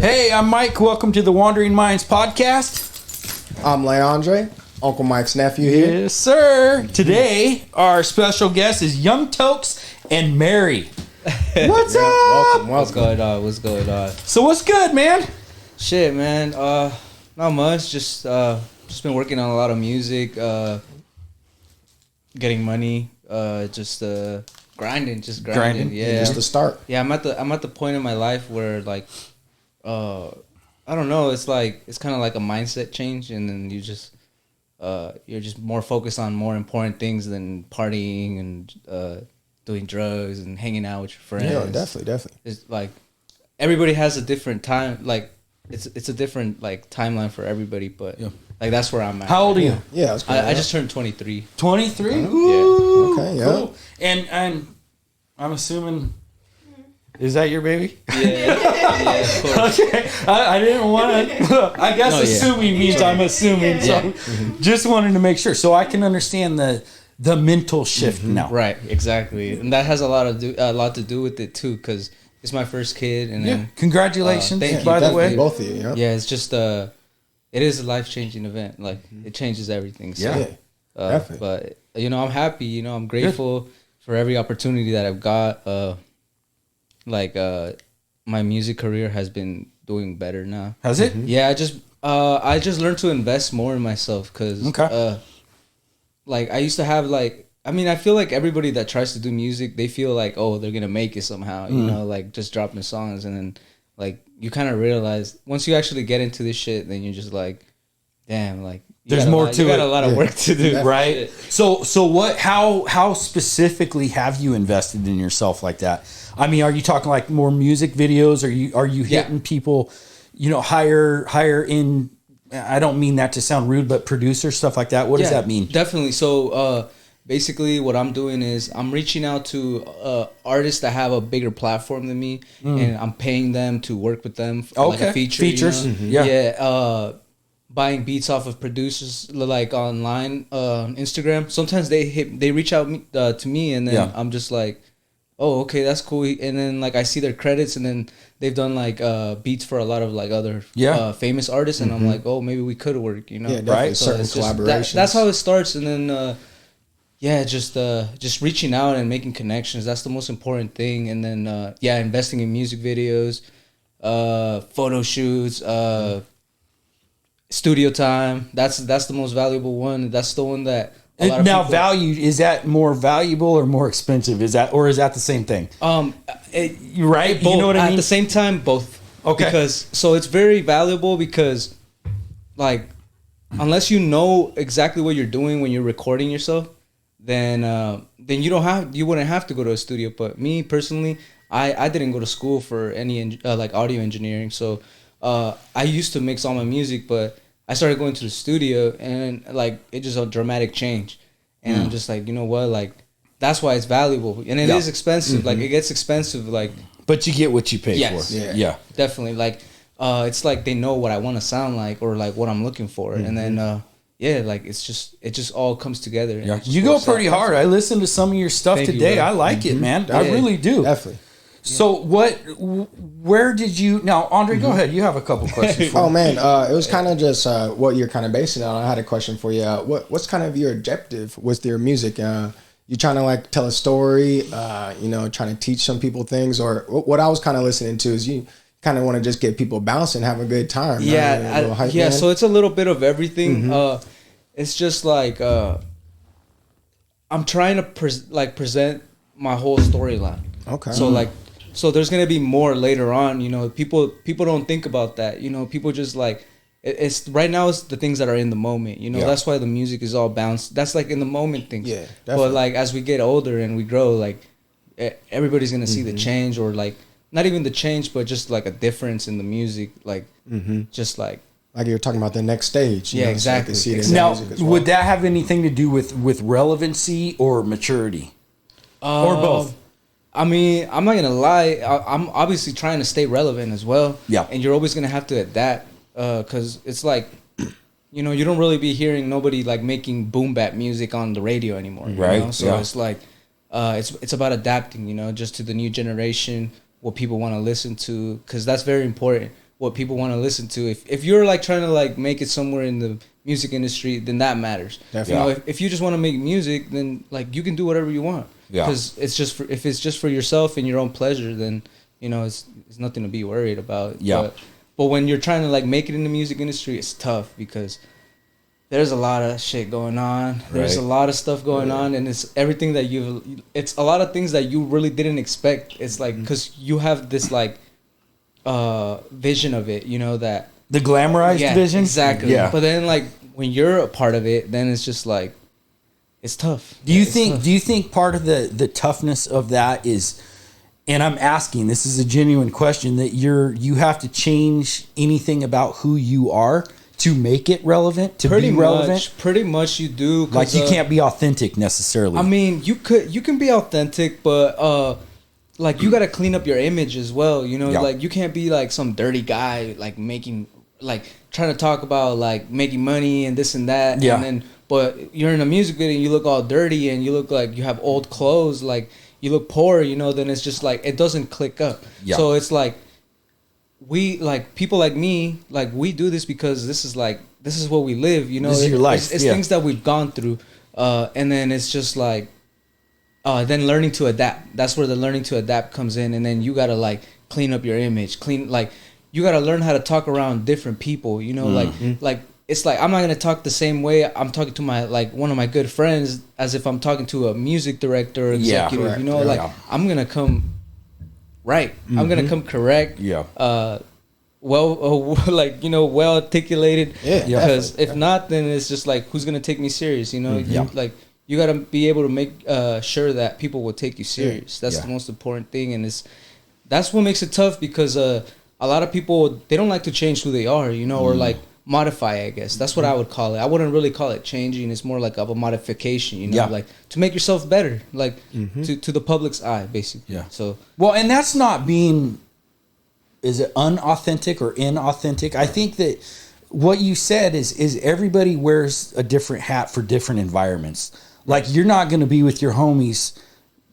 Hey, I'm Mike. Welcome to the Wandering Minds podcast. I'm Leandre, Uncle Mike's nephew here. Yes, sir. Today, our special guest is Young Tokes and Mary. What's up? Welcome. What's going on? So what's good, man? Shit, man. Not much. Just been working on a lot of music. Getting money. Grinding. Yeah. Just the start. Yeah, I'm at the point in my life where like, I don't know. It's kind of like a mindset change, and then you're just more focused on more important things than partying and doing drugs and hanging out with your friends. Yeah, definitely. It's like everybody has a different time. Like it's a different like timeline for everybody, but like that's where I'm at. How old are you? Yeah, that's cool. I just turned 23. 23? Yeah. Ooh, Okay, yeah. cool. And I'm assuming... Is that your baby? Yeah, of course. Okay. I didn't want to... I guess assuming means I'm assuming. So just wanted to make sure. So I can understand the mental shift now. Right, exactly. And that has a lot to do with it too, because it's my first kid. And then, Congratulations, thank you. by the way. Both of you, yeah. Yeah, it's just... it is a life-changing event. Like, it changes everything. So, Yeah. Definitely. But, I'm happy. I'm grateful for every opportunity that I've got. My music career has been doing better now. Has it? Yeah, I just learned to invest more in myself because, I used to have I feel like everybody that tries to do music, they feel like, oh, they're gonna make it somehow, just dropping songs, and then you kind of realize once you actually get into this shit, then you're just like, damn, There's more to it. You got a lot of work to do, right? So what? How specifically have you invested in yourself like that? I mean, are you talking like more music videos? Are you hitting people, higher in? I don't mean that to sound rude, but producer stuff like that. What does that mean? Definitely. So basically, what I'm doing is I'm reaching out to artists that have a bigger platform than me, and I'm paying them to work with them for like a feature. Features, Buying beats off of producers like online, Instagram. Sometimes they reach out to me, and then I'm just like, oh, okay, that's cool. And then I see their credits, and then they've done beats for a lot of other famous artists, and I'm like, oh, maybe we could work, right? So certain collaborations. That's how it starts, and then just reaching out and making connections. That's the most important thing, and then investing in music videos, photo shoots, studio time. That's the most valuable one. That's the one that value, is that more valuable or more expensive? Is that the same thing? You're right. Both, you know what I mean? At the same time, both. Okay. So it's very valuable because unless you know exactly what you're doing when you're recording yourself, then you wouldn't have to go to a studio. But me personally, I didn't go to school for any audio engineering. So I used to mix all my music, but I started going to the studio, and it just a dramatic change. And I'm just like, you know what, that's why it's valuable, and it is expensive. It gets expensive, but you get what you pay for. Yeah, definitely. It's they know what I want to sound like, or what I'm looking for, and then it just all comes together. Yeah, you go pretty hard. I listened to some of your stuff today. I like it, man. I really do. Definitely. So where did you, now Andre, go ahead. You have a couple questions for me. Oh man, it was kind of just what you're kind of basing it on. I had a question for you. What's kind of your objective with your music? You trying to tell a story, trying to teach some people things, or what I was kind of listening to is you kind of want to just get people bouncing, have a good time. Yeah. So it's a little bit of everything. It's just I'm trying to present my whole storyline. Okay. So there's gonna be more later on. People don't think about that. People just it's right now. It's the things that are in the moment. That's why the music is all bounced. That's in the moment things. Yeah, definitely. But as we get older and we grow, everybody's gonna see the change, or not even the change, but just a difference in the music. Just you're talking about the next stage. Yeah, exactly. Now, would that have anything to do with relevancy or maturity, or both? I mean, I'm not gonna lie. I'm obviously trying to stay relevant as well. Yeah. And you're always gonna have to adapt, because it's you don't really be hearing nobody making boom bap music on the radio anymore. Right. So it's it's about adapting. Just to the new generation, what people want to listen to, because that's very important. what people want to listen to. If you're like trying to like make it somewhere in the music industry, then that matters. Definitely. You know, if you just want to make music, then like you can do whatever you want. Yeah. Because it's just if it's just for yourself and your own pleasure, then you know it's nothing to be worried about. Yeah. But when you're trying to like make it in the music industry, it's tough because there's a lot of shit going on. There's a lot of stuff going on, and it's everything that it's a lot of things that you really didn't expect. It's like because you have this like vision of it, you know, that The glamorized vision? exactly. Yeah. But then like when you're a part of it, then it's just like it's tough. Do you think part of the toughness of that is, and I'm asking, this is a genuine question, that you have to change anything about who you are to make it relevant, to be relevant? Pretty much you do. Like you can't be authentic necessarily. I mean, you can be authentic, but like you got to clean up your image as well, you know? Yeah. Like you can't be like some dirty guy like making like trying to talk about like making money and this and that, Yeah. and then but you're in a music video and you look all dirty and you look like you have old clothes, like you look poor, you know, then it's just like it doesn't click up. Yeah. So it's like we like people like me, like we do this because this is what we live, you know. This is your life. It's things that we've gone through, and then it's just like then learning to adapt. That's where the learning to adapt comes in, and then you gotta like clean up your image, you gotta learn how to talk around different people, you know. Like it's like I'm not gonna talk the same way I'm talking to my like one of my good friends as if I'm talking to a music director or executive, correct. you know. Yeah. Like I'm gonna come right. I'm gonna come correct. Yeah. Well, like, you know, well articulated. Yeah. Because if not, then it's just like, who's gonna take me serious? You know, like you gotta be able to make sure that people will take you serious. That's the most important thing, and that's what makes it tough because a lot of people, they don't like to change who they are, you know, or like modify. I guess that's what I would call it. I wouldn't really call it changing. It's more like of a modification, you know, like to make yourself better, like to the public's eye, basically. Yeah. So well, and that's not being. Is it unauthentic or inauthentic? I think that what you said is everybody wears a different hat for different environments. Like you're not going to be with your homies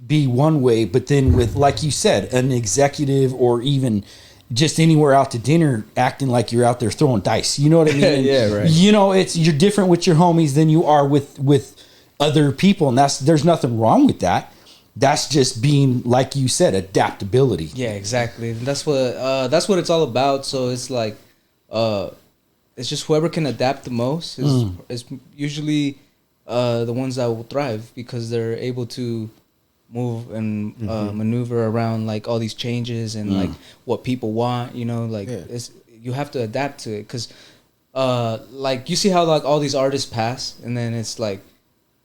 be one way, but then with, like you said, an executive or even just anywhere out to dinner acting like you're out there throwing dice. You know what I mean? And, Yeah, right. You know, you're different with your homies than you are with other people, and there's nothing wrong with that. That's just being, like you said, adaptability. yeah, exactly. And that's what it's all about. So it's like, it's just whoever can adapt the most is usually the ones that will thrive because they're able to move and maneuver around like all these changes and like what people want. You know, like you have to adapt to it because, like you see how like all these artists pass, and then it's like.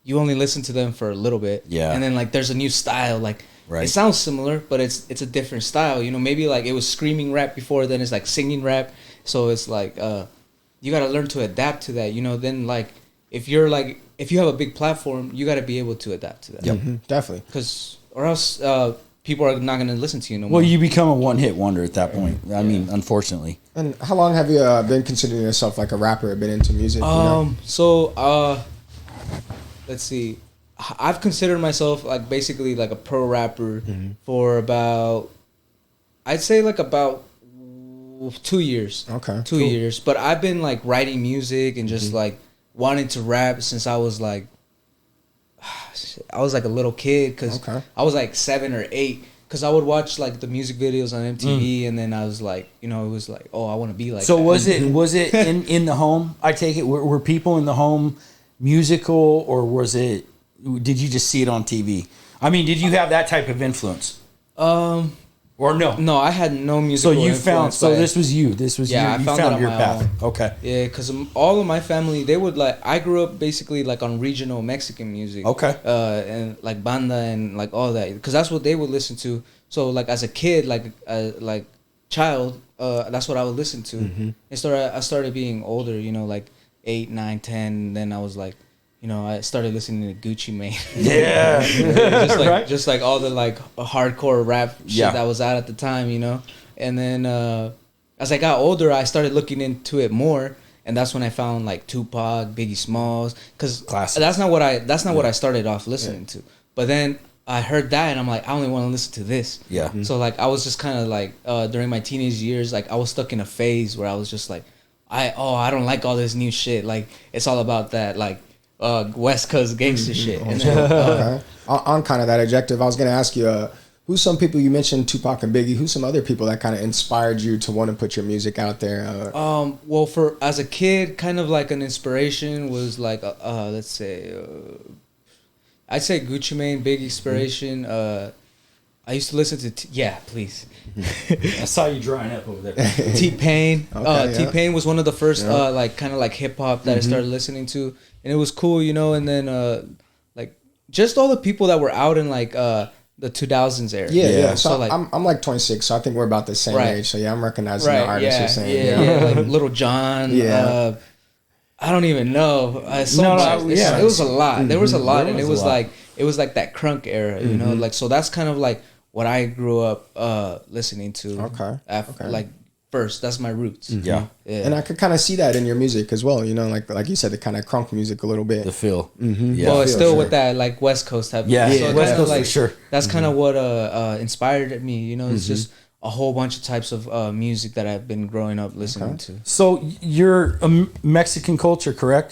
You only listen to them for a little bit, and then like there's a new style. Like it sounds similar, but it's a different style. You know, maybe like it was screaming rap before, then it's like singing rap. So it's like you gotta learn to adapt to that. You know, then like if you have a big platform, you gotta be able to adapt to that. Yep. Definitely. Because or else people are not gonna listen to you no more. Well, you become a one-hit wonder at that point. I mean, unfortunately. And how long have you been considering yourself like a rapper? Been into music? You know? So let's see. I've considered myself like basically like a pro rapper for about, I'd say like about 2 years. Okay. 2 years. But I've been like writing music and just like wanting to rap since I was like a little kid because I was like 7 or 8 because I would watch like the music videos on MTV and then I was like, you know, it was like, oh, I want to be like so that. was it in the home? I take it were people in the home musical, or did you just see it on TV? I mean, did you have that type of influence? Or no? No, I had no musical influence. This was you. This was you. I You found found it on your my path. own. Okay. Yeah, because all of my family, they would like. I grew up basically like on regional Mexican music. Okay. And like banda and like all that, because that's what they would listen to. So like as a kid, like child, that's what I would listen to. And I started being older, you know, like 8, 9, 10. And then I was like, you know, I started listening to Gucci Mane. Yeah. just like all the like hardcore rap shit that was out at the time, you know. And then as I got older, I started looking into it more, and that's when I found like Tupac, Biggie Smalls, because that's not what I started off listening to. But then I heard that and I'm like, I only want to listen to this. Yeah. So like I was just kind of like during my teenage years, like I was stuck in a phase where I was just like, I don't like all this new shit. Like it's all about that like West Coast gangster shit. And then, Okay. On kind of that adjective, I was going to ask you, who's some people you mentioned, Tupac and Biggie? Who's some other people that kind of inspired you to want to put your music out there? Well, for as a kid, kind of like an inspiration was like let's say. I'd say Gucci Mane, big inspiration. I used to listen to please. I saw you drying up over there. T-Pain. Okay, T-Pain was one of the first like kind of like hip hop that I started listening to, and it was cool, you know. And then like just all the people that were out in like the 2000s era. Yeah. So like I'm like 26, so I think we're about the same age. So yeah, I'm recognizing the artists you're saying. Yeah, like Little John. Yeah. I don't even know. It was a lot. There was a lot, and it was like that crunk era, you know. Like so, that's kind of like what I grew up listening to. Okay. Like first, that's my roots. Yeah. And I could kind of see that in your music as well. You know, like you said, the kind of crunk music a little bit. The feel. Yeah. Well, it's still with that like West Coast type. Yeah. So West Coast like, for sure. That's kind of what inspired me. You know, it's just a whole bunch of types of music that I've been growing up listening to. So you're a Mexican culture, correct?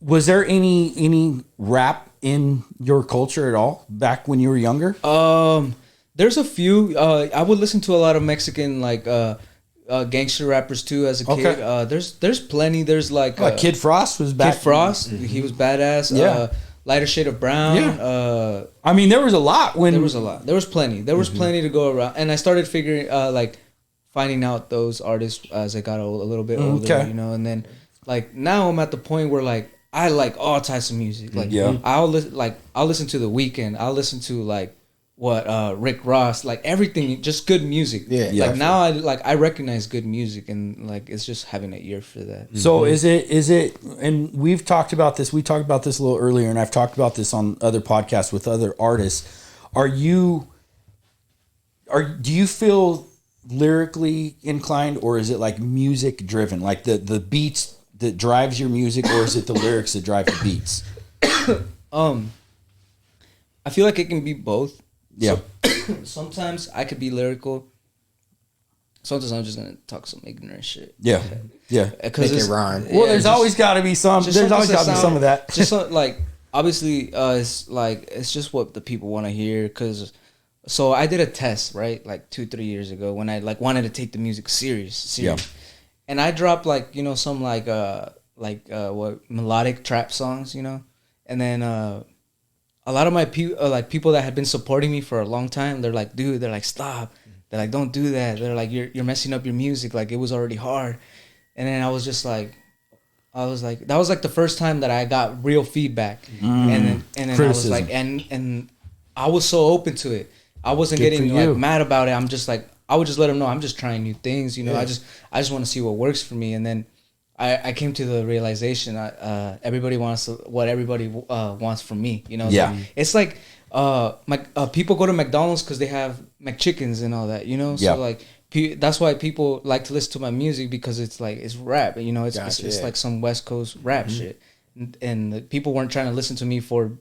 Was there any rap in your culture at all back when you were younger? There's a few. I would listen to a lot of Mexican like gangster rappers too as a kid. Okay. There's plenty. There's like Kid Frost was back. Kid Frost, he was badass. Yeah. Lighter shade of brown. Yeah. I mean, there was a lot when there was a lot. There was plenty. There was plenty to go around, and I started figuring like finding out those artists as I got a little bit older. You know, and then like now I'm at the point where like I like all types of music. Like I'll listen to The Weeknd. I'll listen to like Rick Ross, like everything, just good music. Like now I recognize good music, and like it's just having an ear for that. So is it and we've talked about this, we talked about this a little earlier, and I've talked about this on other podcasts with other artists. Do you feel lyrically inclined, or is it like music driven, like the beats that drives your music, or is it the lyrics that drive the beats? I feel like it can be both. Yeah. So, sometimes I could be lyrical. Sometimes I'm just gonna talk some ignorant shit. Yeah. Yeah. Make it rhyme. Well, there's always got to be some. There's always got to be some of that. Just like obviously, it's just what the people want to hear. So I did a test right like 2-3 years ago when I like wanted to take the music serious. Yeah. And I dropped like some like melodic trap songs, you know, and then a lot of my people that had been supporting me for a long time, they're like, dude, they're like, stop. They're like, don't do that. They're like, you're messing up your music. Like, it was already hard. And then I was that was like the first time that I got real feedback. And then I was like, and I was so open to it. I wasn't getting like mad about it. I'm just like, I would just let them know I'm just trying new things. You know, I just want to see what works for me. And then I came to the realization everybody wants what everybody wants from me. You know, it's like people go to McDonald's because they have McChickens and all that. You know, so like that's why people like to listen to my music, because it's like it's rap. You know, it's like some West Coast rap shit, and the people weren't trying to listen to me for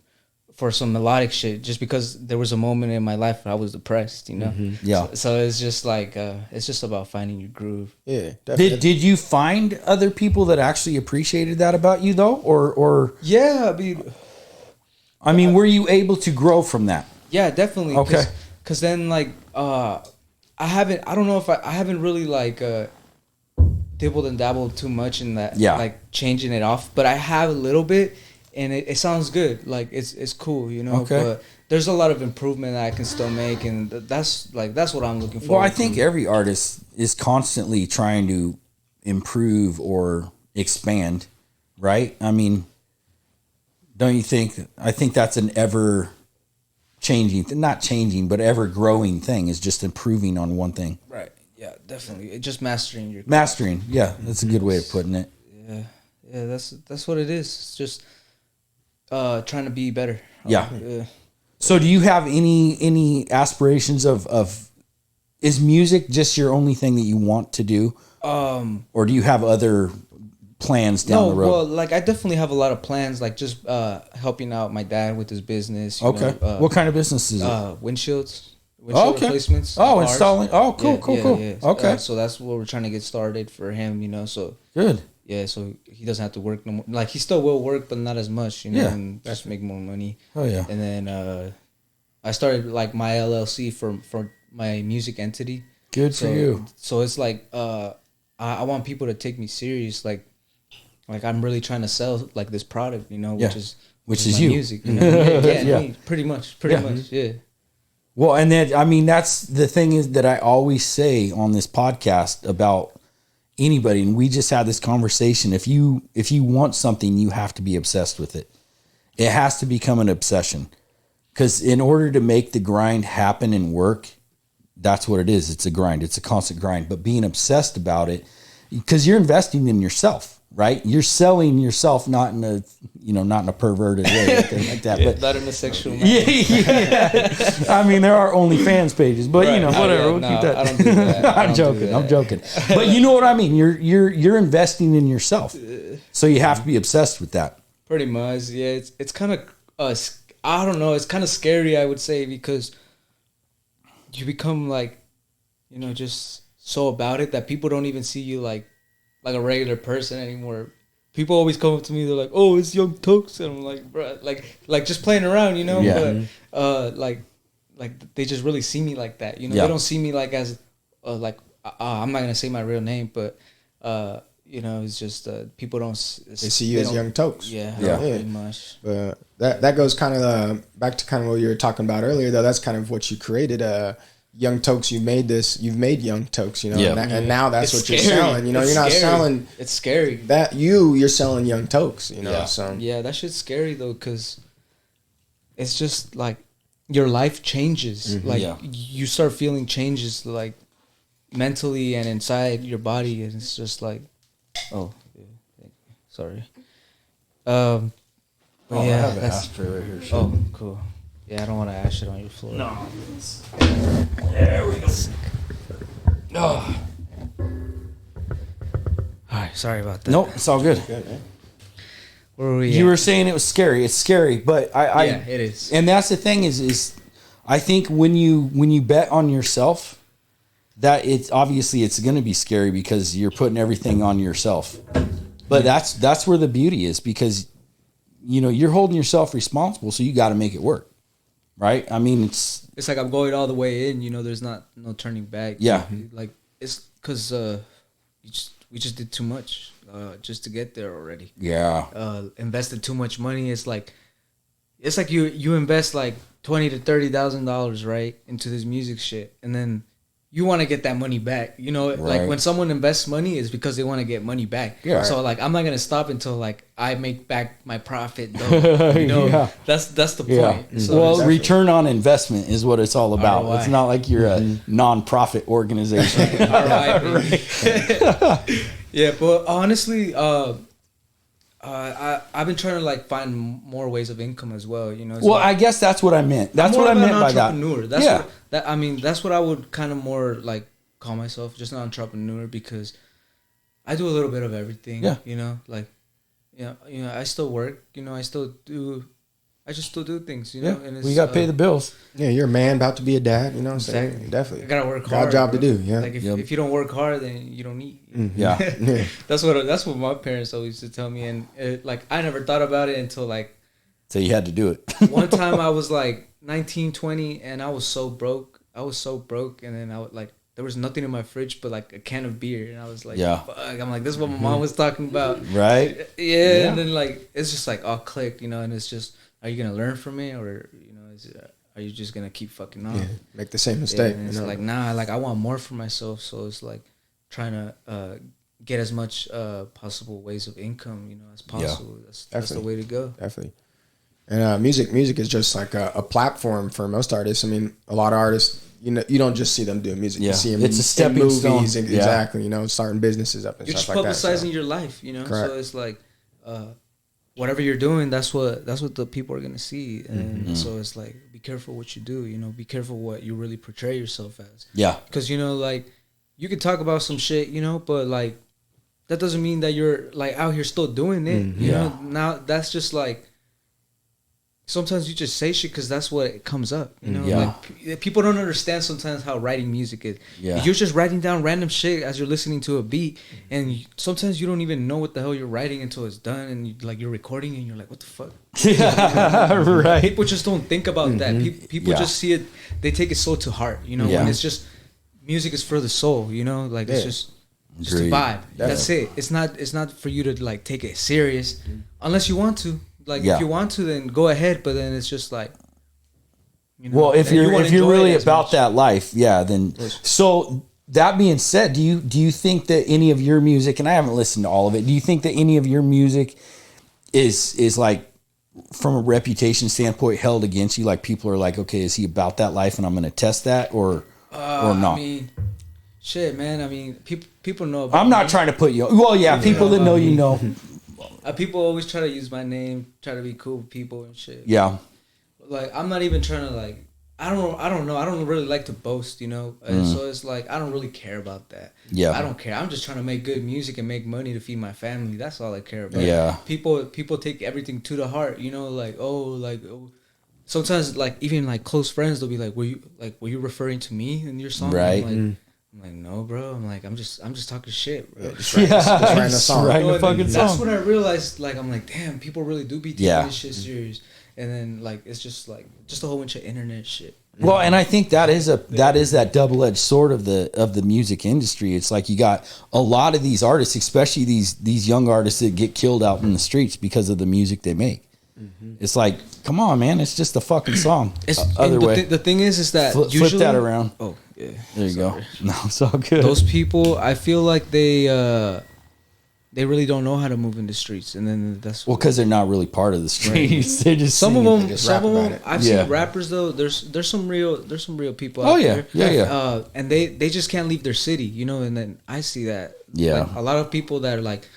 some melodic shit just because there was a moment in my life where I was depressed, you know? So it's just like, it's just about finding your groove. Yeah, definitely. Did you find other people that actually appreciated that about you though? Or yeah, I mean, were you able to grow from that? Yeah, definitely. Okay. Cause then like, I haven't really like, dibbled and dabbled too much in that, like changing it off, but I have a little bit. And it sounds good, like it's cool, you know. Okay. But there's a lot of improvement that I can still make, and that's what I'm looking for. Well, I think every artist is constantly trying to improve or expand, right? I mean, don't you think? I think that's an ever changing, not changing, but ever growing thing, is just improving on one thing. Right. Yeah, definitely. It's just mastering your mastering. Yeah, that's a good way of putting it. Yeah. That's what it is. It's just trying to be better. Yeah. So do you have any aspirations of is music just your only thing that you want to do? Or do you have other plans down the road? Well, like I definitely have a lot of plans, like just helping out my dad with his business. Okay. What kind of business is it? Windshield Okay. replacements. Oh, cars. installing. Oh, cool. Yeah. Okay. So that's what we're trying to get started for him, you know. So Good. yeah, so he doesn't have to work no more. Like he still will work, but not as much, you know, Yeah. and just make more money. Oh yeah. And then I started like my LLC for my music entity. Good for you. So it's like I want people to take me serious, like I'm really trying to sell like this product, you know, Yeah. which is my you. music, you know? Yeah. Me, pretty much, yeah. Well, and then I mean that's the thing is that I always say on this podcast about anybody, and we just had this conversation. If you want something, you have to be obsessed with it. It has to become an obsession, because in order to make the grind happen and work, that's what it is. It's a grind. It's a constant grind. But being obsessed about it, because you're investing in yourself, right? You're selling yourself, not in a perverted way or anything like that. But not in a sexual manner. yeah. I mean, there are OnlyFans pages, but Right. whatever. We'll No, keep that. I don't do that. I'm joking. But you know what I mean. You're investing in yourself, so you have to be obsessed with that. Pretty much, yeah. It's kind of I don't know. It's kind of scary, I would say, because you become like, you know, just so about it that people don't even see you like a regular person anymore. People always come up to me, they're like, "Oh, it's Young Tokes," and I'm like, "Bro, like just playing around, you know." Yeah. But like they just really see me like that, you know. Yeah. They don't see me like as I'm not gonna say my real name, but you know, it's just people don't. They see you as Young Tokes. Yeah, Yeah. pretty much. But that goes kind of back to kind of what you were talking about earlier, though. That's kind of what you created. Young Tokes, you've made Young Tokes, you know, Yeah. and now that's It's what you're scary. selling. You know, It's you're not scary. selling It's scary. that you're selling Young Tokes, you know. Yeah. So Yeah, that shit's scary though, because it's just like your life changes. Like Yeah. you start feeling changes, like mentally and inside your body, and it's just like, oh, yeah, sorry. But yeah, that's right here. oh cool. Yeah, I don't want to ash it on your floor. No. There we go. Oh. All right, sorry about that. Nope, it's all good. Where were we? You at? were saying it was scary. It's scary, but I Yeah, it is. and that's the thing is I think when you bet on yourself, that it's obviously it's going to be scary because you're putting everything on yourself. But that's where the beauty is, because you know you're holding yourself responsible, so you got to make it work, right? I mean, it's like I'm going all the way in. You know, there's no turning back. Yeah. Like it's because we just did too much just to get there already. yeah, Invested too much money. It's like you invest like $20,000 to $30,000 right into this music shit, and then you want to get that money back. You know, Right. like when someone invests money, it's because they want to get money back. Yeah. So like I'm not gonna stop until like I make back my profit. Though. You know, Yeah. that's the point. yeah. So Well, it's- return on investment is what it's all about. ROI. It's not like you're a non-profit organization. Yeah, but honestly, I've been trying to like find more ways of income as well. You know. It's Well, like, I guess that's what I meant. That's I'm what I more of meant an by that. entrepreneur. That's Yeah. what, I mean, that's what I would kind of more like call myself, just an entrepreneur, because I do a little bit of everything. Yeah. You know, like, you know, I still work. You know, I still do things. You know, Yeah, and it's, we got to pay the bills. yeah, you're a man about to be a dad, you know. So Exactly. I definitely gotta work hard. got a job to bro. do. Yeah. Like if you don't work hard, then you don't eat. Yeah. Yeah. That's what my parents always used to tell me, and like I never thought about it until like So you had to do it. one time I was like 19, 20, and I was so broke. And then I would like there was nothing in my fridge but like a can of beer, and I was like, Yeah. fuck. I'm like, this is what my mom was talking about, Right? Yeah. And then like it's just like all clicked, you know, and it's just, are you gonna learn from it, or you know, are you just gonna keep fucking on? Yeah. Make the same Yeah, mistake. and it's you know? like, nah, like I want more for myself, so it's like trying to get as much possible ways of income, you know, as possible. That's the Definitely. way to go. Definitely. And music is just like a platform for most artists. I mean, a lot of artists, you know, you don't just see them doing music. Yeah. You see them It's a in stepping movies, stone. and Yeah. exactly. You know, starting businesses up and You're just stuff like that. publicizing So. your life, you know. Correct. So it's like whatever you're doing, that's what the people are gonna see, and so it's like, be careful what you do. You know, be careful what you really portray yourself as. Yeah. Because you know, like you could talk about some shit, you know, but like that doesn't mean that you're like out here still doing it. You know, now that's just like, sometimes you just say shit because that's what it comes up. You know, like people don't understand sometimes how writing music is. Yeah. You're just writing down random shit as you're listening to a beat, and sometimes you don't even know what the hell you're writing until it's done, and you're recording, and you're like, what the fuck? Yeah, right. People just don't think about that. People just see it. They take it so to heart. You know, when it's just music is for the soul. You know, like it's just a vibe. That's it. It's not for you to like take it serious, unless you want to. Like if you want to, then go ahead. But then it's just like, you know, well, if you're really about that life, then. So that being said, do you think that any of your music, and I haven't listened to all of it, do you think that any of your music is like, from a reputation standpoint, held against you? Like people are like, okay, is he about that life, and I'm going to test that, or not? I mean, shit, man. I mean, people know about I'm not trying to put you. Well, people that know you know. People always try to use my name, try to be cool with people and shit. Yeah. Like, I'm not even trying to, like, I don't know. I don't really like to boast, you know? And so it's like, I don't really care about that. Yeah. I don't care. I'm just trying to make good music and make money to feed my family. That's all I care about. Yeah. People take everything to the heart, you know? Like, sometimes, like, even, like, close friends, they'll be like, were you referring to me in your song? Right. I'm like, no, bro. I'm like, I'm just talking shit, bro. Just writing a song. That's when I realized, like, I'm like, damn, people really do be taking this shit serious. And then, like, it's just a whole bunch of internet shit. Well, and I think that is that double-edged sword of the music industry. It's like you got a lot of these artists, especially these young artists that get killed out in the streets because of the music they make. It's like, come on, man, it's just a fucking song. Other way. The thing is that usually, flip that around. Oh, yeah. There you go. No, it's all good. Those people, I feel like they really don't know how to move in the streets, and then that's because they're not really part of the streets. They just some of them. I've seen rappers though. There's some real people out there. Yeah. And they just can't leave their city, you know. And then I see that. Yeah. Like, a lot of people that are like,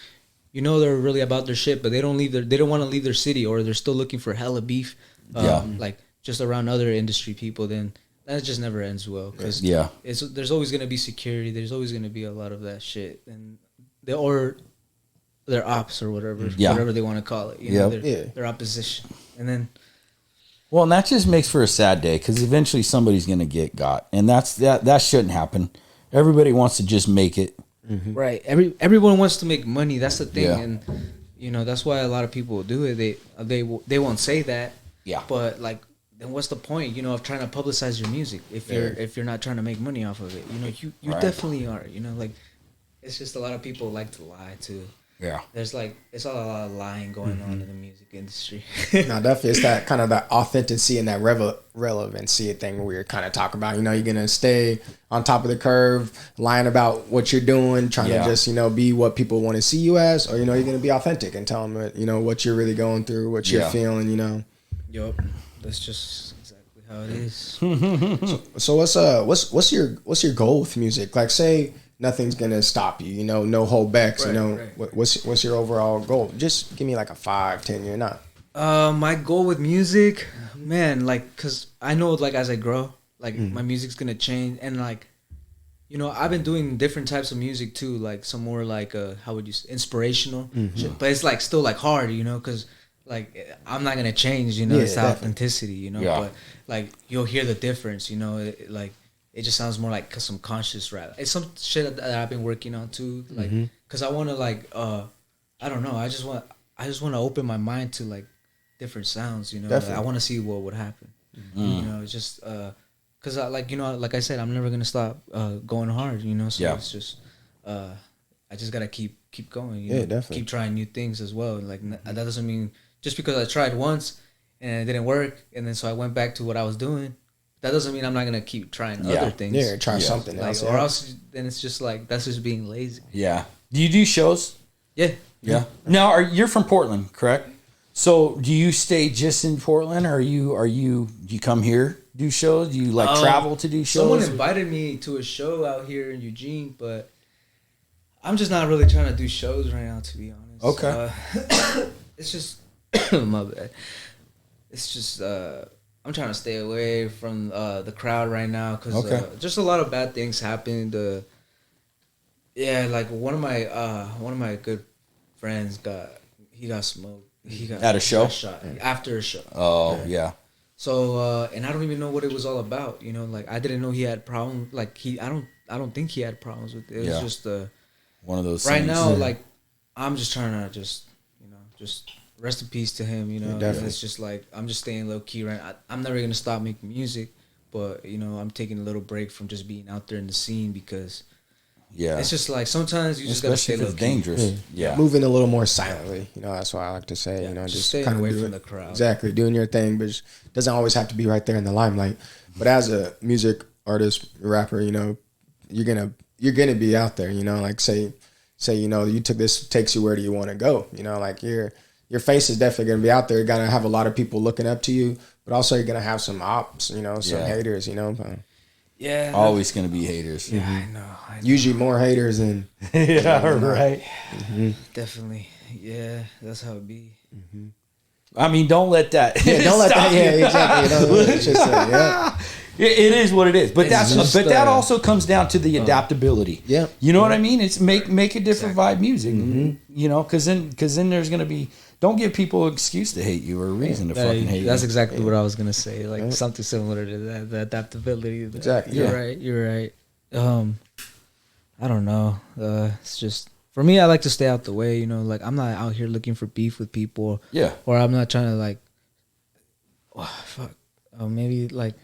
you know, they're really about their shit, but they don't want to leave their city, or they're still looking for hella beef. Like just around other industry people. Then that just never ends well. Cause there's always gonna be security. There's always gonna be a lot of that shit, and their ops or whatever they want to call it. You know, their opposition, and then. Well, and that just makes for a sad day because eventually somebody's gonna get got, and that shouldn't happen. Everybody wants to just make it. Mm-hmm. Right. Everyone wants to make money. That's the thing, and you know that's why a lot of people do it. They won't say that. Yeah. But like, then what's the point? You know, of trying to publicize your music if you're not trying to make money off of it. You know, you definitely are. You know, like it's just a lot of people like to lie too. Yeah. There's like it's a lot of lying going on in the music industry. No, definitely it's that kind of that authenticity and that relevancy thing where we're kind of talking about. You know, you're gonna stay on top of the curve, lying about what you're doing, trying to just, you know, be what people want to see you as, or, you know, you're going to be authentic and tell them that, you know, what you're really going through, what you're feeling, you know. Yup. That's just exactly how it is. So what's your goal with music? Like, say nothing's going to stop you, you know, no holdbacks, you know, what's your overall goal? Just give me like a 5-10 year not. My goal with music, man, like, cause I know, like, as I grow, like my music's gonna change, and like, you know, I've been doing different types of music too, like some more like how would you say, inspirational shit, but it's like still like hard, you know, because like I'm not gonna change, you know, it's authenticity, you know, but like you'll hear the difference, you know, it just sounds more like some conscious rap. It's some shit that I've been working on too, like, cause I want to like I don't know, I just want to open my mind to like different sounds, you know, like, I want to see what would happen, you know, it's just because like, you know, like I said, I'm never gonna stop going hard, you know. So it's just I just gotta keep going. You know? Definitely. Keep trying new things as well. Like that doesn't mean just because I tried once and it didn't work, and then so I went back to what I was doing. That doesn't mean I'm not gonna keep trying other things. Yeah, try something like, else. Or else then it's just like that's just being lazy. Yeah. Do you do shows? Yeah. Now, you're from Portland, correct? So do you stay just in Portland, or do you come here? Do shows? Do you like travel to do shows? Someone invited me to a show out here in Eugene, but I'm just not really trying to do shows right now, to be honest. Okay. It's just my bad. It's just I'm trying to stay away from the crowd right now because just a lot of bad things happened. Yeah, like one of my good friends got smoked. He got At a show? got shot after a show. Oh yeah. So and I don't even know what it was all about. Like I didn't know he had problems. Like I don't think he had problems with it. It was just One of those right things. now. Like I'm just trying to just rest in peace to him. definitely. It's just like I'm just staying low key. Right, I'm never gonna stop making music, but I'm taking a little break from just being out there in the scene because. Yeah. It's just like sometimes you just gotta Especially stay if low it's key. dangerous. Yeah. Moving a little more silently, that's what I like to say. Just staying kind of away from the crowd. Exactly, doing your thing, but it doesn't always have to be right there in the limelight. But as a music artist, rapper, you're gonna be out there. Like say you took this, takes you where do you want to go? Like your face is definitely gonna be out there. You're gonna have a lot of people looking up to you, but also you're gonna have some ops, some haters. Yeah. Always going to be haters. Yeah, I know. Usually more haters than Yeah, right. Definitely. Yeah, that's how it be. I mean, don't let that. yeah, don't let stop that. you. Yeah, exactly. It's just yeah. It is what it is, but It's just, that also comes down to the adaptability. Yeah. You know what I mean? It's make a different vibe music. Because then there's gonna be. Don't give people an excuse to hate you or a reason to fucking hate you. That's exactly what I was gonna say. Like something similar to that, the adaptability. Exactly. You're Yeah. right. You're right. I don't know. It's just for me. I like to stay out the way. Like I'm not out here looking for beef with people. Yeah. Or I'm not trying to like. Maybe like.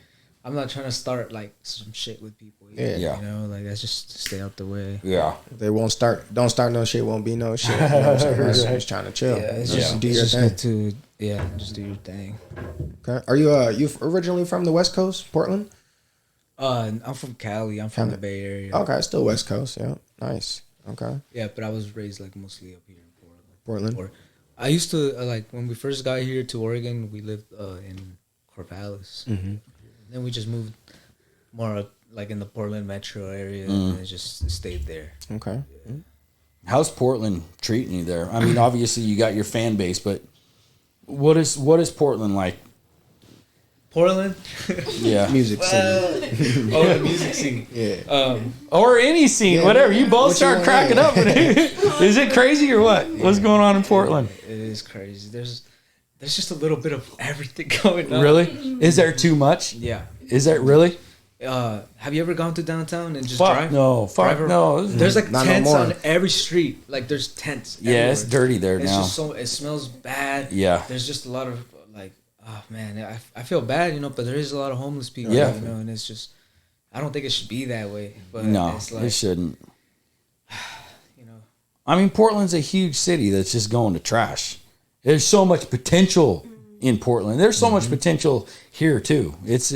I'm not trying to start like some shit with people. Either, Yeah. Like that's just to stay out the way. Yeah. They won't start. Don't start no shit. Won't be no shit. You know what I'm saying? That's just trying to chill. Yeah, it's Just just do it's your just thing. good to just do your thing. Okay. Are you originally from the West Coast, Portland? I'm from Cali. I'm from the Bay Area. Okay, still West Coast. Yeah, nice. Okay, Yeah, but I was raised like mostly up here in Portland. Or I used to like when we first got here to Oregon, we lived in Corvallis. Mm-hmm. Then we just moved more like in the Portland metro area and just stayed there. Okay. How's Portland treating you there? I mean, obviously you got your fan base, but what is Portland like? Portland? Yeah. Music scene. Oh, the music scene. Yeah. Or any scene, Yeah, whatever. You both what start you want, cracking yeah. up. Is it crazy or what? What's going on in Portland? It is crazy. There's just a little bit of everything going on. Really? Is there too much? Yeah. Is that really? Have you ever gone to downtown and just Fuck drive? no. Fuck drive no. There's like Not no tents more. on every street. Like there's tents. Yeah, it's everywhere. dirty there It's now. just so it smells bad. Yeah. There's just a lot of like, oh man, I feel bad, but there is a lot of homeless people. Yeah. And it's just, I don't think it should be that way. But No, it's like, it shouldn't. you know, I mean, Portland's a huge city that's just going to trash. There's so much potential in Portland. There's so much potential here too. It's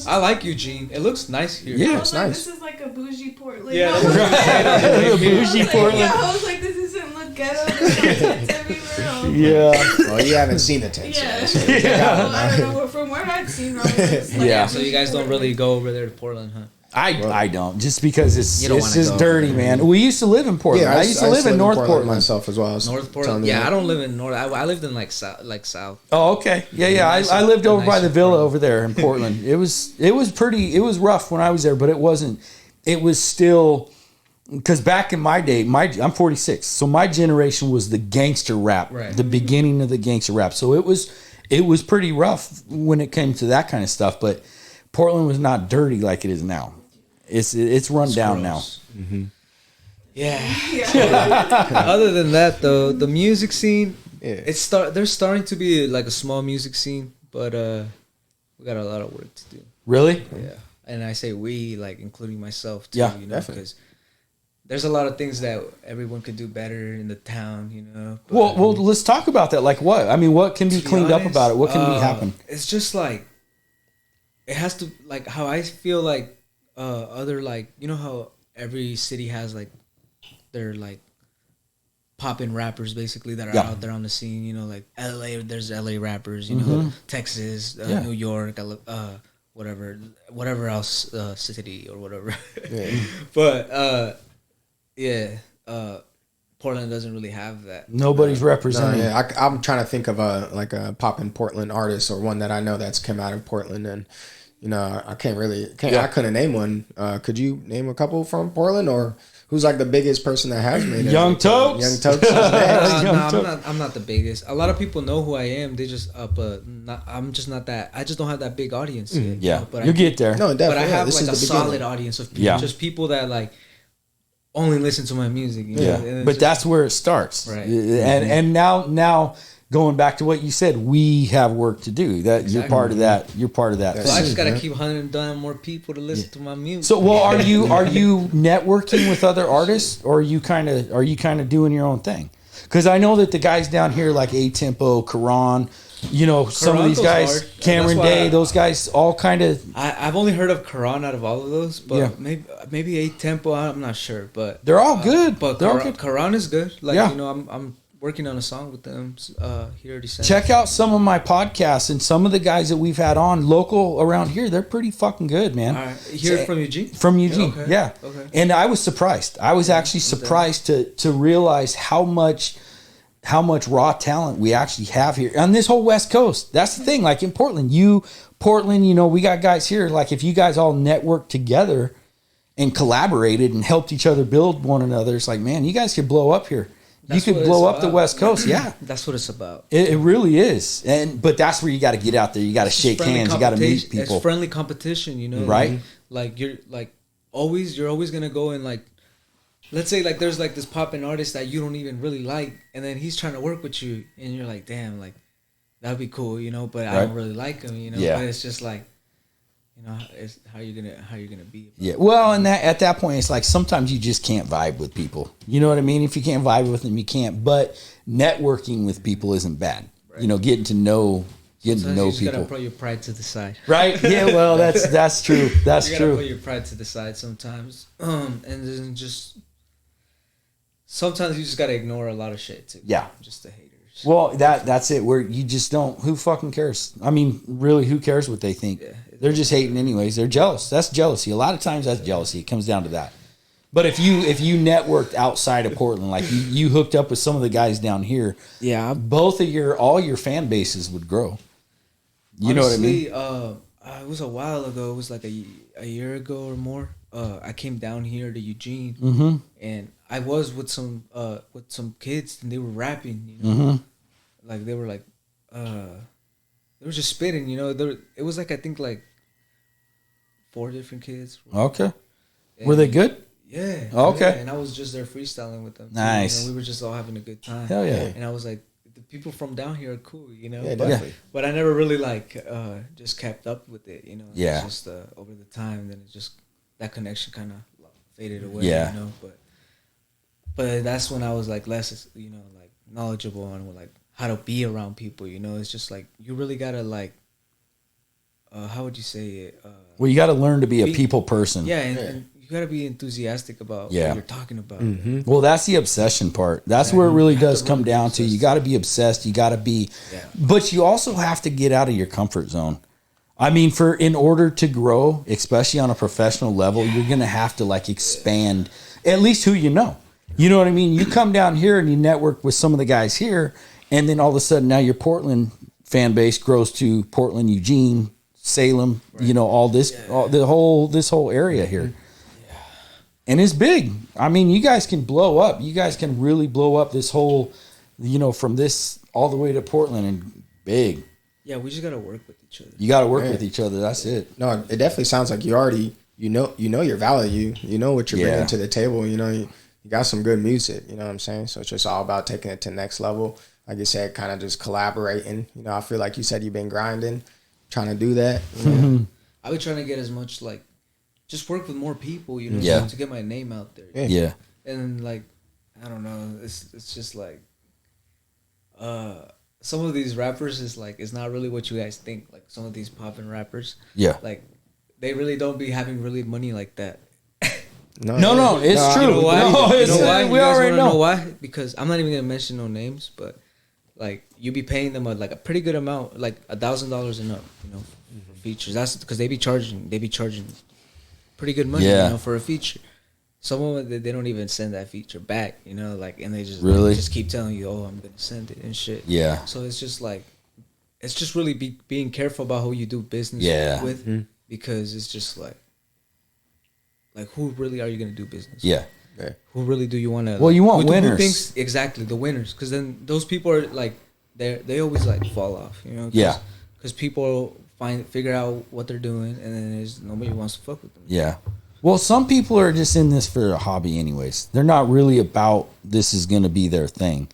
I like Eugene. It looks nice here. Yeah. I was like, nice. this is like a bougie Portland. Yeah, I was that's like, bougie Portland. yeah, I was like, this doesn't look ghetto. There's no tents everywhere. I was Yeah. Well, you haven't seen the tents. Yeah. yet, so Well, I don't know. From where I'd seen, I was just like, Yeah. So you guys don't really go over there to Portland, huh? I don't, just because it's You don't it's wanna just go. dirty, man. We used to live in Portland. Yeah, I used to live in North Portland. myself as well. I was North telling Portland. you Yeah, that. I don't live in North. I lived in like south. Oh, okay. Yeah. I lived over by the villa over there in Portland. It was rough when I was there, but it wasn't. It was still because back in my day, I'm 46, so my generation was the gangster rap, Right. the beginning of the gangster rap. So it was pretty rough when it came to that kind of stuff. But Portland was not dirty like it is now. It's run down now. Yeah. yeah. Other than that, though, the music scene, Yeah. there's starting to be like a small music scene, but we got a lot of work to do. Really? Yeah, and I say we, like including myself too. Yeah, definitely. because there's a lot of things that everyone could do better in the town. But, Well, let's talk about that. Like what? I mean, what can be to be cleaned up honest, about it? What can be happen? It's just like it has to like how I feel like other like how every city has like their like poppin' rappers basically that are Yeah. out there on the scene. Like LA, there's LA rappers. Texas, Yeah. New York, whatever else city or whatever. Yeah. But Portland doesn't really have that. Nobody's No, representing. yeah, I'm trying to think of a poppin' Portland artist or one that I know that's come out of Portland, and You know, I couldn't name one. Could you name a couple from Portland, or who's like the biggest person that has made it? Young Toke. Young Toke is next. No, I'm not the biggest. A lot of people know who I am. They just, but I'm just not that. I just don't have that big audience yet. Yeah, you know, but you get there. No, definitely. But I have This like is a the solid beginning. audience of people, Yeah. just people that like only listen to my music. You know? Yeah, And it's but just- that's where it starts. Right. And now going back to what you said, we have work to do. That you're Exactly. part of that. You're part of that. That's So I thing. just gotta Yeah. keep hunting down more people to listen to my music. So, well, are you networking with other artists, or are you kind of doing your own thing? Because I know that the guys down here like A Tempo, Karan, you know, some of Karan these goes guys, hard. Cameron That's why Day, those guys all kind of. I've only heard of Karan out of all of those, but Yeah. maybe A Tempo. I'm not sure, but They're all good. But They're all Karan, good. Karan is good. Like Yeah. you know, I'm working on a song with them. He already sent. Check out some of my podcasts and some of the guys that we've had on local around here. They're pretty fucking good, man. All right, hear it from Eugene. From Eugene, Okay. yeah. Okay. And I was surprised. I was actually surprised to realize how much raw talent we actually have here on this whole West Coast. That's the thing. Like in Portland, you know, we got guys here. Like if you guys all networked together and collaborated and helped each other build one another, it's like, man, you guys could blow up here. That's you what could it's blow up the about. West Coast. Yeah. That's what it's about. It really is. But that's where you got to get out there. You got to It's shake friendly hands. You got to meet competition. people. It's friendly competition, you know. Right. Like you're always gonna go and like, let's say like there's like this poppin' artist that you don't even really like, and then he's trying to work with you, and you're like, damn, like that'd be cool, you know. But I Right. don't really like him, you know. Yeah. But it's just like, you know, it's how you're gonna be. Yeah. Well, and that at that point, it's like sometimes you just can't vibe with people. You know what I mean? If you can't vibe with them, you can't. But networking with people isn't bad. Right. You know, getting to know Sometimes you just gotta people. put your pride to the side. Right? Yeah. Well, that's true. That's You gotta put true. your pride to the side sometimes, and then just sometimes you just gotta ignore a lot of shit too. Yeah. Just the haters. Well, that's it. Where you just don't. Who fucking cares? I mean, really, who cares what they think? Yeah. They're just hating anyways. They're jealous. That's jealousy. A lot of times, that's jealousy. It comes down to that. But if you networked outside of Portland, like you hooked up with some of the guys down here, Yeah, both of all your fan bases would grow. You know what I mean? It was a while ago. It was like a year ago or more. I came down here to Eugene, and I was with some kids, and they were rapping. You know, like they were just spitting. You know, it was like I think like 4 different kids. Okay. Were they good? Yeah. Okay. Yeah, and I was just there freestyling with them. too, Nice. You know, we were just all having a good time. Hell yeah. And I was like, the people from down here are cool, you know. Yeah, but, definitely. but I never really just kept up with it, you know. Yeah. It's just over the time, then it just that connection kind of faded away. Yeah. You know, but that's when I was like less, you know, like knowledgeable on like how to be around people. You know, it's just like you really gotta like, how would you say it? Well, you got to learn to be a people person. Yeah, and you gotta be enthusiastic about Yeah. what you're talking about. Well, that's the obsession part. That's where it really You have does to come really be down to. You obsessed. got to be obsessed. You got to be, Yeah. but you also have to get out of your comfort zone. I mean, in order to grow, especially on a professional level, you're gonna have to like expand at least who you know. You know what I mean? You come down here and you network with some of the guys here, and then all of a sudden now your Portland fan base grows to Portland, Eugene, Salem. You know, all this, this whole area here. And it's big. I mean, you guys can blow up. You guys can really blow up this whole, you know, from this all the way to Portland and big. Yeah, we just gotta work with each other. You got to work with each other. That's it. No, it definitely sounds like you already you know your value. You know what you're Yeah. bringing to the table. You know you got some good music. You know what I'm saying? So it's just all about taking it to the next level. Like you said, kind of just collaborating. You know, I feel like you said you've been grinding, trying to do that. You know? I've been trying to get as much like, just work with more people, you know, Yeah. to get my name out there. Yeah. Yeah. And like, I don't know, it's just like, some of these rappers is like, it's not really what you guys think. Like some of these poppin' rappers, Yeah. like they really don't be having really money like that. No, it's No, true. You know why? No, You it's, know why? we You guys already wanna know. why? Because I'm not even gonna mention no names, but like you be paying them like a pretty good amount, like $1,000 and up, you know, for features. That's because they be charging pretty good money, Yeah. you know, for a feature. Some of them they don't even send that feature back, you know, like, and they just Really? just keep telling you, oh, I'm gonna send it and shit. Yeah. So it's just like, it's just really being careful about who you do business Yeah. with, because it's just like who really are you gonna do business? Yeah. Yeah. Who really do you want to? Well, you want who winners. thinks exactly the winners, because then those people are like they always like fall off, you know? Yeah. Because people figure out what they're doing, and then there's nobody wants to fuck with them. Yeah. Well, some people are just in this for a hobby anyways. They're not really about this is going to be their thing.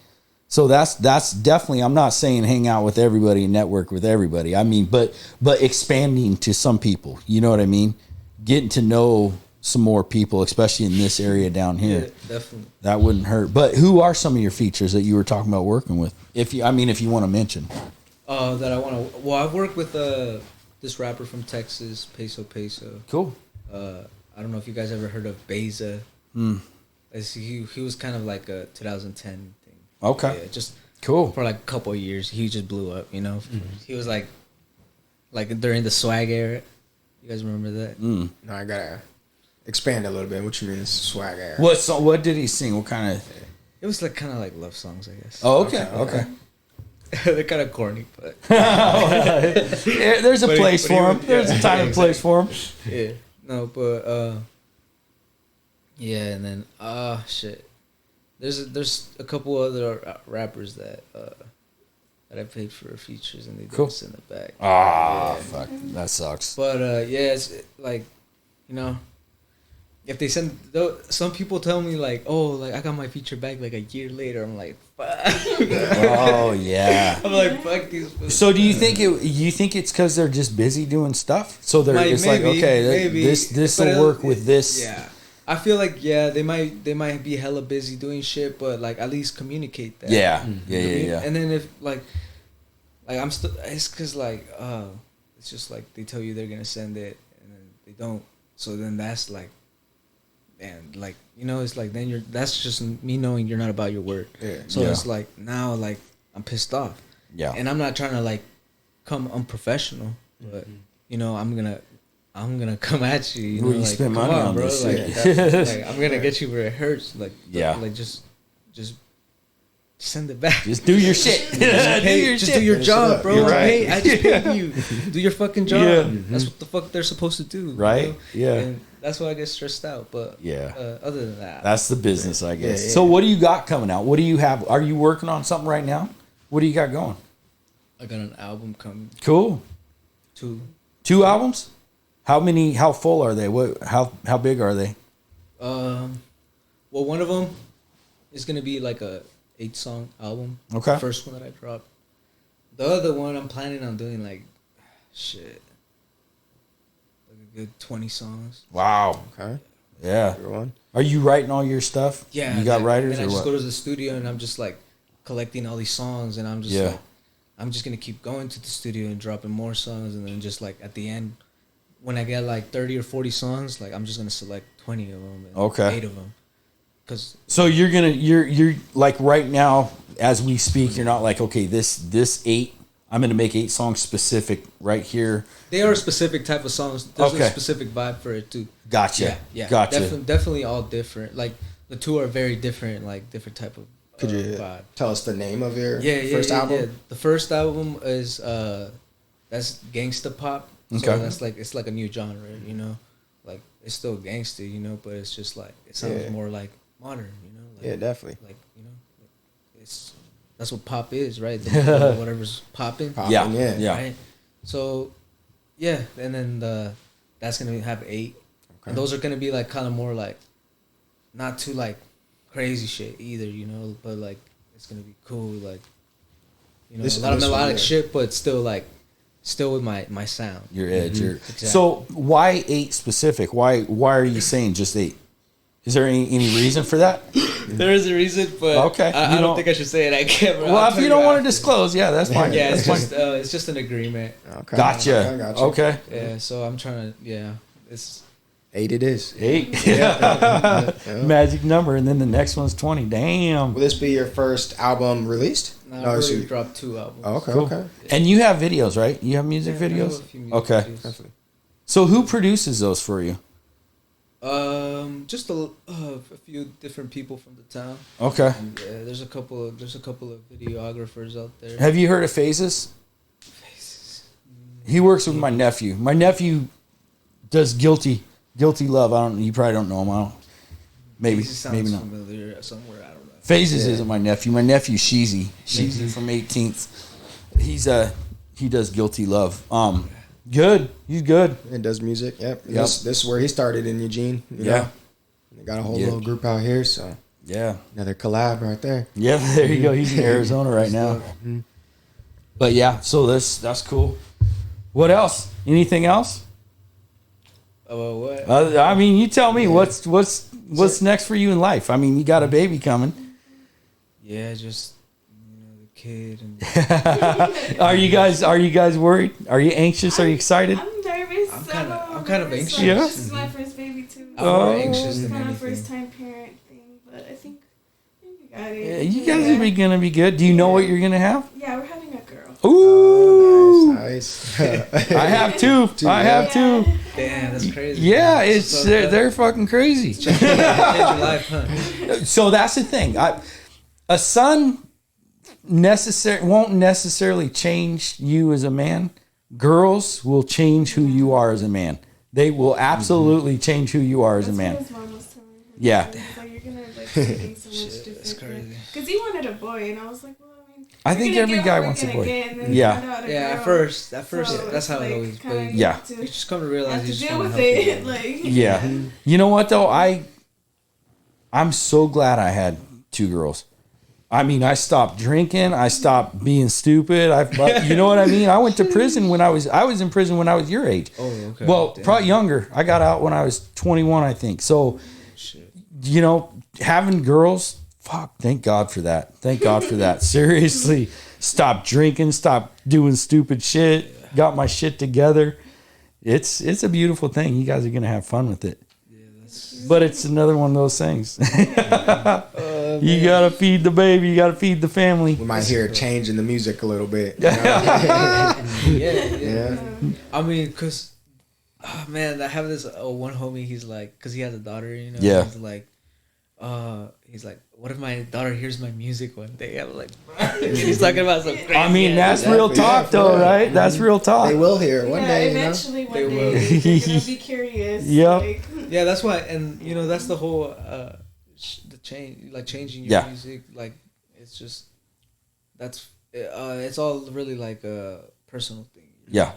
So that's definitely, I'm not saying hang out with everybody and network with everybody. I mean, but expanding to some people, you know what I mean? Getting to know some more people, especially in this area down here. Yeah, definitely. That wouldn't hurt. But who are some of your features that you were talking about working with? If you want to mention. That I want to. Well, I've worked with this rapper from Texas, Peso. Cool. I don't know if you guys ever heard of Beza. He was kind of like a 2010 thing. Okay. Yeah, just cool. For like a couple of years, he just blew up. You know, he was like during the swag era. You guys remember that? No, I gotta expand a little bit. What you mean, swag era? What did he sing? What kind of? It was like kind of like love songs, I guess. Oh, okay. They're kind of corny, but Yeah, there's a place for him. There's a time and place for him. yeah. No, but yeah, and then shit. There's a couple other rappers that I paid for features and they didn't send it back. Fuck, that sucks. But yeah, it's like, you know, if they send, some people tell me like, oh, like I got my feature back like a year later. I'm like, fuck. Oh yeah. I'm like, fuck these. So do you think it's because they're just busy doing stuff? So they're just like, okay, this will work with this. Yeah. I feel like they might be hella busy doing shit, but like at least communicate that. Yeah. And then if like I'm still, it's because like it's just like they tell you they're gonna send it and then they don't. So then that's like, man, like, you know, it's like then that's just me knowing you're not about your word. Yeah. So it's like now like I'm pissed off. Yeah. And I'm not trying to like come unprofessional, but you know I'm gonna come at you. You know, you like, spend come money on bro. this. Like, like I'm gonna get you where it hurts. Like like just send it back. Just do your shit. Do your job, bro. You're right. I just paid you. Do your fucking job. Yeah. That's what the fuck they're supposed to do. Right? You know? Yeah. And that's why I get stressed out. But other than that, That's the business, I guess. Yeah. So what do you got coming out? What do you have? Are you working on something right now? What do you got going? I got an album coming. Cool. 2 albums? How full are they? How big are they? Well, one of them is gonna be like a 8-song album. Okay. The first one that I dropped. The other one I'm planning on doing like a good 20 songs. Wow. Okay. Yeah. Everyone. Are you writing all your stuff? Yeah. You got writers and I or just what? go to the studio and I'm just like collecting all these songs and I'm just like, I'm just gonna keep going to the studio and dropping more songs and then just like at the end, when I get like 30 or 40 songs, like I'm just gonna select 20 of them and 8 of them. So you're like right now as we speak, you're not like, okay, this 8, I'm gonna make 8 songs specific right here. They are a specific type of songs. There's Okay. a specific vibe for it too. Gotcha. Yeah. Gotcha. Definitely all different. Like the 2 are very different, like different type of Could you vibe. tell us the name of your First album? Yeah. The first album is that's gangsta pop. Okay. So that's like, it's like a new genre, you know. Like it's still gangsta, you know, but it's just like it sounds more like modern, you know. Like, Yeah, definitely. Like, you know, that's what pop is, right? Whatever's popping. Yeah. Right. So, yeah, and then that's gonna have 8. Okay. And those are gonna be like kind of more like, not too like crazy shit either, you know, but like it's gonna be cool, like, you know, a lot of melodic shit, but still with my sound. Your edge. Exactly. So why 8 specific? Why are you saying just 8? Is there any reason for that? There is a reason, but okay. I don't think I should say it. I can't. Well, if you don't want to disclose, that's fine. Yeah, That's it's just an agreement. Okay. Gotcha. Okay. Yeah, so I'm trying to. It's 8 it is. 8. Magic number, and then the next one's 20. Damn. Will this be your first album released? I've already dropped 2 albums. Oh, okay. Cool. Okay. And you have videos, right? You have music I have videos? a few music Okay. videos. Definitely. So who produces those for you? Just a few different people from the town. Okay. And, there's a couple of videographers out there. Have you heard of Phases? He works with my nephew. My nephew does Guilty Love. I don't. You probably don't know him. I don't. Maybe. He sounds Maybe not. familiar somewhere. I don't know. Phases isn't my nephew. My nephew Sheezy. Sheezy from 18th. He does Guilty Love. Good. He's good. And does music. Yep. This is where he started in Eugene. You know? They got a whole little group out here. So yeah, another collab right there. Yeah, there you go. He's in Arizona right now. Mm-hmm. But yeah, so that's cool. What else? Anything else? What? I mean, you tell me what's next for you in life. I mean, you got a baby coming. Yeah, just the kid. And Are you guys worried? Are you anxious? Are you excited? I'm nervous. I'm kind of anxious. Yeah. This is my first baby too. I'm more anxious It's than kind of anything. first time parent thing, but I think we got it. Yeah, you guys are gonna be good. Do you know what you're gonna have? Yeah, we're having a girl. Ooh, Nice. I have two. I have two. Damn, that's crazy. Yeah, it's So they're fucking crazy. change your life, huh? So that's the thing. A son won't necessarily change you as a man. Girls will change who you are as a man. They will absolutely change who you are as a That's man. what his mom was telling him. Yeah. He's like, you're gonna like see things so much Shit, that's different. crazy. Because he wanted a boy, and I was like, well, I mean, I you're think gonna every get guy what we're wants a gonna boy. get, and then Yeah. you find out a Yeah, girl. at first, So that's how it like, always kinda goes. Yeah. to You just come to have realize to you just deal want with to help it. people. Like, Yeah. You know what though? I'm so glad I had two girls. I mean, I stopped drinking. I stopped being stupid. You know what I mean? I went to prison when I was in prison when I was your age. Oh, okay. Well, Damn. probably younger. I got out when I was 21, I think. So, Shit. you know, having girls, fuck, thank God for that. Thank God for that. Seriously, stop drinking, stop doing stupid shit, got my shit together. It's a beautiful thing. You guys are going to have fun with it. But it's another one of those things. You got to feed the baby. You got to feed the family. We might hear a change in the music a little bit. You know? Yeah. I mean, cause, oh man, I have this one homie. He's like, cause he has a daughter, you know. Yeah. He's like, what if my daughter hears my music one day? I'm like, he's talking about some crazy. I mean, that's exactly. real talk, though, right? That's real talk. They will hear it one yeah, day, you know? eventually one They day will. they're gonna be curious. Yep. Like, Yeah, that's why, and you know, that's the whole the change, like changing your Yeah. music. Like, it's just it's all really like a personal thing. You know? Yeah.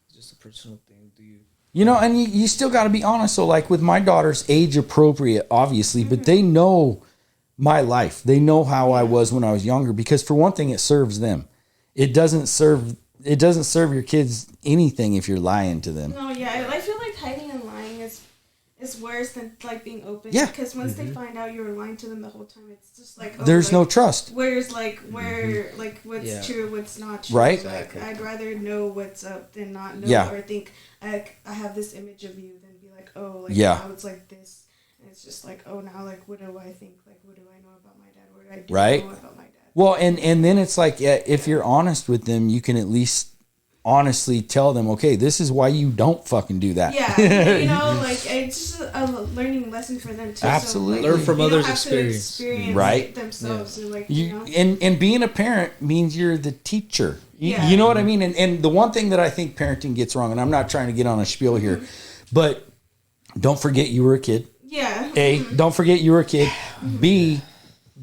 It's just a personal thing. Do you? You know, and you still got to be honest. So, like with my daughters, age appropriate, obviously, but they know my life. They know how I was when I was younger. Because for one thing, it serves them. It doesn't serve your kids anything if you're lying to them. no, yeah, I feel like hiding and lying is worse than like being open. Yeah. Because once they find out you were lying to them the whole time, it's just like There's no trust. Where's like what's Yeah. true, what's not true. Right. Like I'd rather know what's up than not know, Yeah. or think I have this image of you than be like, oh, like Yeah. now it's like this, and it's just like, oh, now like what do I think? Like what do I know about my dad? What do I do Right. know about my dad? Well, and then it's like, if you're honest with them, you can at least honestly tell them, okay, this is why you don't fucking do that. Yeah, you know, like it's just a learning lesson for them too. Absolutely. So, Learn from you don't others' have to experience. Right. it themselves. So, like, You, know. and being a parent means you're the teacher. Yeah. You know what I mean? And the one thing that I think parenting gets wrong, and I'm not trying to get on a spiel here, but don't forget you were a kid. Yeah. A, don't forget you were a kid. B,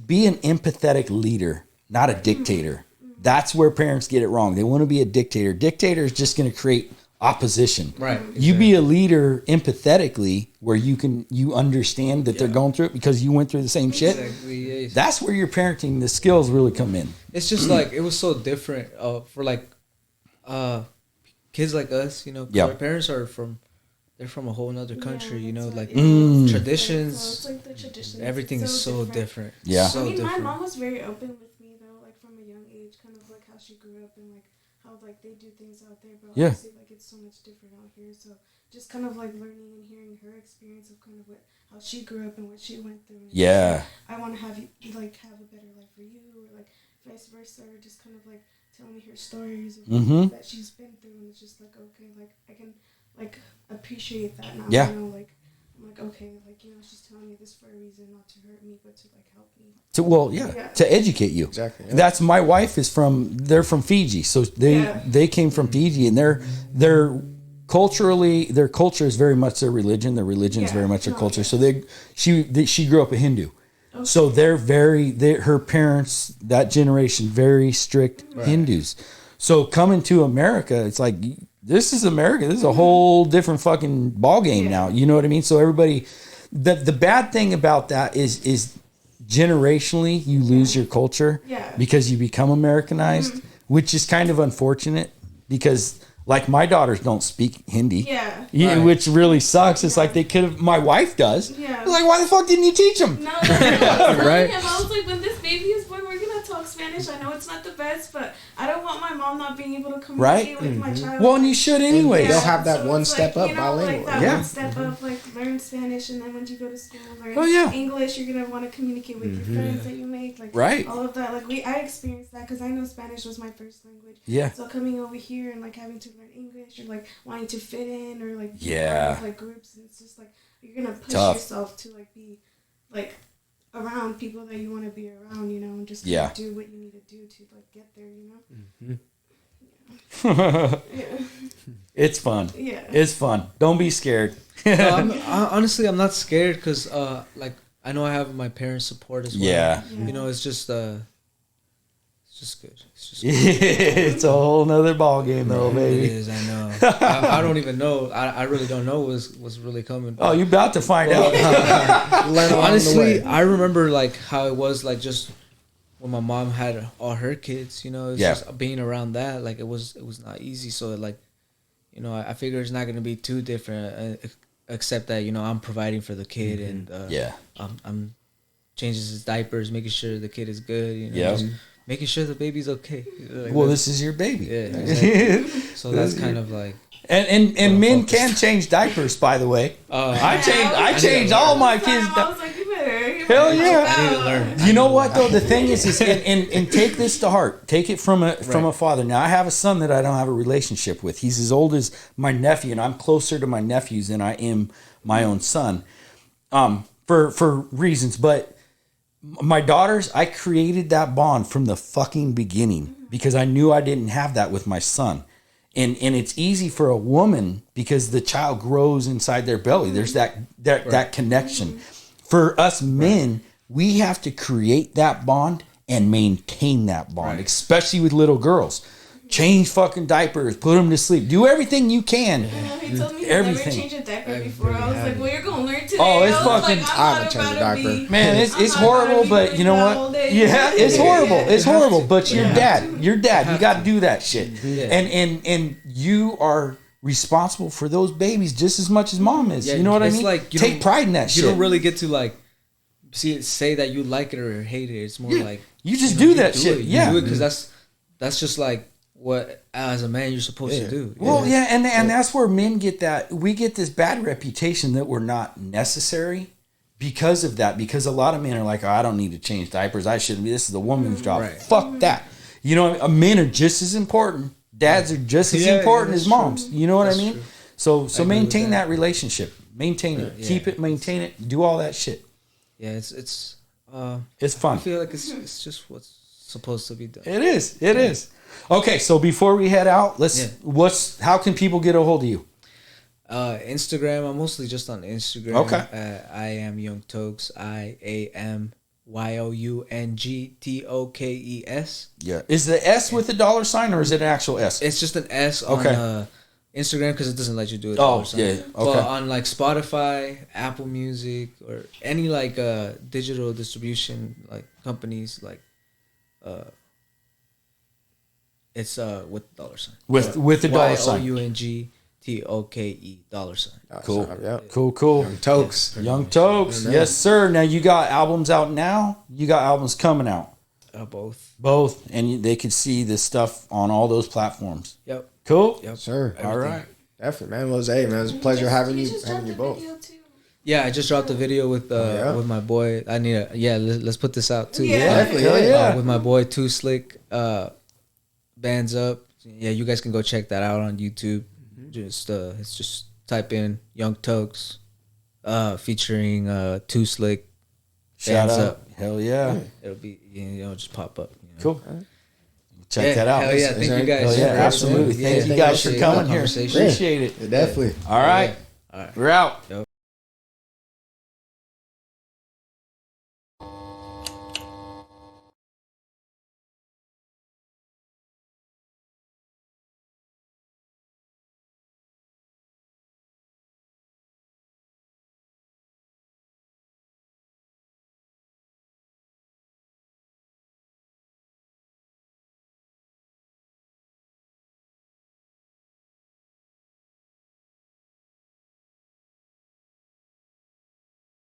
be an empathetic leader, not a dictator. That's where parents get it wrong. They want to be a dictator. Dictator is just going to create opposition. Right. You be a leader empathetically, where you understand that they're going through it because you went through the same shit. Exactly. Yeah. That's where your parenting, the skills really come in. It's just like it was so different for like kids like us, you know. 'Cause Yeah. Our parents are they're from a whole nother country, you know, like Mm. So it's like the traditions. everything is so different. Yeah. So I mean, different. my mom was very open with me though, like from a young age, kind of like how she grew up and like how like they do things out there, but Yeah. obviously like it's so much different out here. So just kind of like learning and hearing her experience of kind of how she grew up and what she went through. And Yeah. I want to have you like have a better life for you, or like vice versa, or just kind of like telling me her stories of things that she's been through, and it's just like, okay, like I can like appreciate that now. Yeah. You know, like I'm like, okay, like, you know, she's telling me this for a reason, not to hurt me, but to like help me. To to educate you. Exactly. Yeah. That's my wife they're from Fiji, so they came from Fiji, and they're culturally, their culture is very much their religion. Their religion is very much their culture. So she grew up a Hindu. Okay. So her parents, that generation, very strict Hindus. So coming to America, it's like, this is America. This is a whole different fucking ball game now. You know what I mean? So everybody, the bad thing about that is generationally you lose your culture because you become Americanized, which is kind of unfortunate because like my daughters don't speak Hindi, which really sucks. It's like they could have. My wife does. Yeah. Like, why the fuck didn't you teach them? No, right? I was like, when this baby is born, we're gonna talk Spanish. I know it's not the best, but I don't want my mom not being able to communicate with my child. Well, and you should anyway. They'll have that one step up bilingual. Like that one step up, like learn Spanish, and then when you go to school, learn English. You're gonna want to communicate with your friends that you make, like all of that. Like I experienced that because I know Spanish was my first language. Yeah. So coming over here and like having to learn English or like wanting to fit in or like like groups, and it's just like you're gonna push yourself to like be like around people that you want to be around, you know, and just do what you need to do to like get there, you know. It's fun. Yeah, it's fun. Don't be scared. Honestly, I'm not scared because like I know I have my parents' support as well. Yeah. You know, it's just good. It's just good. It's a whole nother ball game though, baby. It is, I know. I don't even know. I really don't know what's really coming. Oh, you're about to find out. Honestly, I remember like how it was like just when my mom had all her kids, you know, it's just being around that, like it was not easy. So like, you know, I figure it's not gonna be too different, except that, you know, I'm providing for the kid and I'm changing his diapers, making sure the kid is good, you know. Just making sure the baby's okay. Like, well, this is your baby. Yeah, exactly. So that's kind of like. And men can change diapers, by the way. I changed all my kids. I was like, you better. Hell yeah! I need to learn. You know what though? The thing is and take this to heart. Take it from a father. Now I have a son that I don't have a relationship with. He's as old as my nephew, and I'm closer to my nephews than I am my own son. For reasons, but. My daughters, I created that bond from the fucking beginning because I knew I didn't have that with my son. And it's easy for a woman because the child grows inside their belly. There's that connection. For us men, we have to create that bond and maintain that bond, especially with little girls. Change fucking diapers, put them to sleep, do everything you can. He told me he never changed a diaper before. I was like, well, you're gonna learn today. Oh, it's fucking. I haven't changed a diaper. Man, it's horrible, but you know what? Yeah, it's horrible. It's horrible, but you're dad. You're dad. You got to do that shit. And you are responsible for those babies just as much as mom is. You know what I mean? Like take pride in that shit. You don't really get to like say that you like it or hate it. It's more like you just do that shit. You do it because that's just like. What as a man you're supposed to do. Well, and that's where men get that. We get this bad reputation that we're not necessary because of that. Because a lot of men are like, oh, I don't need to change diapers. I shouldn't be. This is the woman's job. Right. Fuck that. You know, men are just as important. Dads are just as important as moms. True. You know what I mean? True. So maintain that relationship. Maintain it. Keep it. Maintain it. Do all that shit. Yeah, it's fun. I feel like it's just what's supposed to be done. It is. It is. Okay, so before we head out, how can people get a hold of you? Instagram. I'm mostly just on Instagram. Okay. I am Young Tokes. IAM YOUNGTOKES. Yeah. Is the S with the $sign or is it an actual S? It's just an S on Instagram because it doesn't let you do it. Oh, yeah. Okay. But on like Spotify, Apple Music, or any like digital distribution like companies like it's with $sign. With the $sign. YOUNGTOKE $. Cool. Young Tokes. Young Tokes. Yes, sir. Now you got albums out now. You got albums coming out. Both. And they can see this stuff on all those platforms. Yep. Cool. Yep. Sir. All right. Definitely, man. Well, hey, man, it was a pleasure having you both. Yeah, I just dropped a video with my boy. I need let's put this out too. Yeah, definitely. With my boy Too Slick. Bands Up. Yeah, you guys can go check that out on YouTube. Just it's just type in Young Tokes featuring Too Slick. Shout out. Up. Hell yeah. It'll be just pop up. Cool. check that out. Hell yeah, thank you guys. Yeah, absolutely. Thank you guys for coming here. Appreciate it. Definitely. All right. We're out. Yep.